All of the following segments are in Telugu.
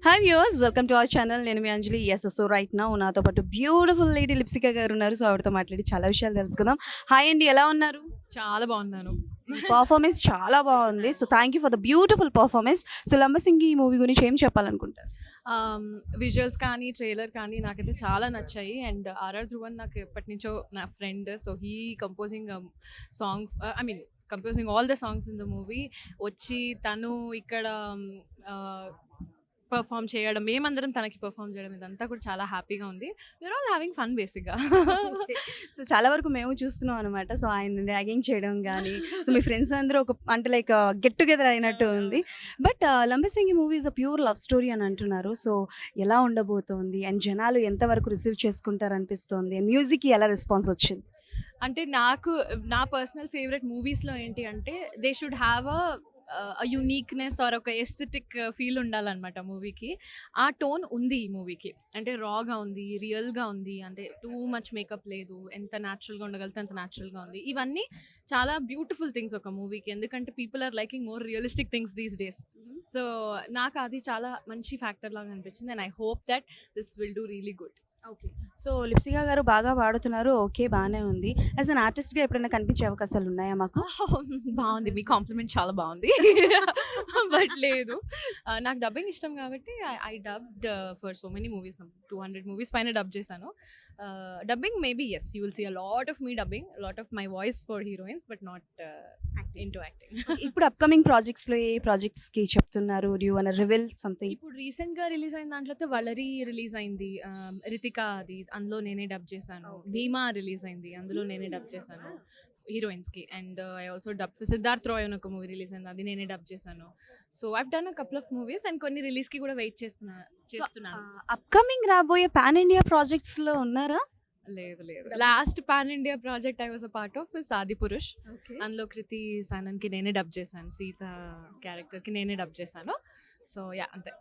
Hi viewers, welcome to our channel. నేను మీ అంజలి. సో రైట్ నౌ నాతో పాటు బ్యూటిఫుల్ లేడీ లిప్సిక గారు ఉన్నారు. సో ఆవిడతో మాట్లాడి చాలా విషయాలు తెలుసుకుందాం. హాయ్ అండి, ఎలా ఉన్నారు? చాలా బాగున్నాను. పర్ఫార్మెన్స్ చాలా బాగుంది. So thank you for the beautiful performance. So Lambasingi ఈ మూవీ గురించి ఏం చెప్పాలనుకుంటారు? విజువల్స్ కానీ ట్రైలర్ కానీ నాకైతే చాలా నచ్చాయి. అండ్ ఆర్ఆర్ ధ్రువన్ నాకు ఎప్పటి నుంచో నా friend. So he composing song, I mean composing all the songs in the movie. వచ్చి తను ఇక్కడ పర్ఫామ్ చేయడం, మేమందరం తనకి పర్ఫామ్ చేయడం, ఇదంతా కూడా చాలా హ్యాపీగా ఉంది. వీఆర్ ఆల్ హ్యావింగ్ ఫన్ బేసిక్గా. సో చాలా వరకు మేము చూస్తున్నాం అనమాట. సో ఆయన ర్యాగింగ్ చేయడం కానీ, సో మీ ఫ్రెండ్స్ అందరూ ఒక అంటే లైక్ గెట్ టుగెదర్ అయినట్టు ఉంది. But Lambasingi movie is a pure love story అని అంటున్నారు. సో ఎలా ఉండబోతోంది అండ్ జనాలు ఎంతవరకు రిసీవ్ చేసుకుంటారు అనిపిస్తుంది అండ్ మ్యూజిక్కి ఎలా రెస్పాన్స్ వచ్చింది? అంటే నా పర్సనల్ ఫేవరెట్ మూవీస్లో ఏంటి అంటే they should have a uniqueness or ఒక ఎస్థెటిక్ ఫీల్ ఉండాలన్నమాట మూవీకి. ఆ టోన్ ఉంది ఈ మూవీకి. అంటే రాగా ఉంది, రియల్గా ఉంది, అంటే టూ మచ్ మేకప్ లేదు, ఎంత న్యాచురల్గా ఉండగలిగితే అంత న్యాచురల్గా ఉంది. ఇవన్నీ చాలా బ్యూటిఫుల్ థింగ్స్ ఒక మూవీకి, ఎందుకంటే people are liking more realistic things these days. So నాకు అది చాలా మంచి ఫ్యాక్టర్ లాగా అనిపించింది. And I hope that this will do really good. Okay. So Lipsika garu బాగా పాడుతున్నారు. ఓకే, బాగానే ఉంది. యాజ్ అన్ ఆర్టిస్ట్గా ఎప్పుడైనా కనిపించే అవకాశాలు ఉన్నాయా మాకు? బాగుంది, మీ కాంప్లిమెంట్ చాలా బాగుంది. బట్ లేదు, నాకు డబ్బింగ్ ఇష్టం కాబట్టి I dubbed for so many movies. 200 movies పైన డబ్ చేశాను. Dubbing maybe yes, you will see a lot of me dubbing, lot of my voice for heroines, but not into acting. ఇప్పుడు అప్కమింగ్ ప్రాజెక్ట్స్లో ఏ ప్రాజెక్ట్స్కి చెప్తున్నారు? Do you want reveal something? ఇప్పుడు రీసెంట్గా రిలీజ్ అయిన దాంట్లో వలరీ రిలీజ్ అయింది, రితిక, అది అందులో నేనే డబ్ చేశాను. భీమా రిలీజ్ అయింది, అందులో నేనే డబ్ చేశాను హీరోయిన్స్కి. And I also dub Siddharth Roy అని ఒక మూవీ రిలీజ్ అయింది, అది నేనే డబ్ చేశాను. So I've done a couple of movies and కొన్ని రిలీజ్కి కూడా వెయిట్ చేస్తున్నాను. అప్కమింగ్ రాబోయే పాన్ ఇండియా ప్రాజెక్ట్స్లో ఉన్నారా? లేదు లేదు, last pan India project I was a part of Adipurush. అందులో కృతి సనన్కి నేనే డబ్ చేశాను, సీత క్యారెక్టర్కి నేనే డబ్ చేశాను. సో యా, అంతే.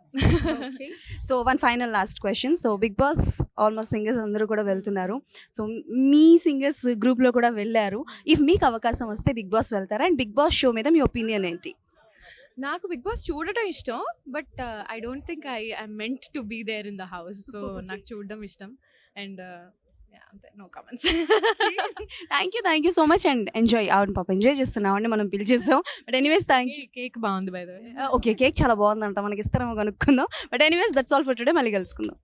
So one final last question. So Bigg Boss almost singers అందరూ కూడా వెళ్తున్నారు. సో మీ సింగర్స్ గ్రూప్లో కూడా వెళ్ళారు. ఇఫ్ మీకు అవకాశం వస్తే బిగ్ బాస్ వెళ్తారా? అండ్ బిగ్ బాస్ షో మీద మీ ఒపీనియన్ ఏంటి? నాకు బిగ్ బాస్ చూడటం ఇష్టం, but I don't think I meant to be there in the house. So నాకు చూడడం ఇష్టం. అండ్ అంతే, no comments. Thank you so much and enjoy. అవును పాప, ఎంజాయ్ చేస్తున్నాం అండి, మనం పిలిచేసాం. But anyways thank you. Cake బాగుంది by the way. Okay, cake చాలా బాగుందంట, మనకి ఇస్తారేమో కనుక్కుందాం. But anyways that's all for today. మళ్ళీ కలుసుకుందాం.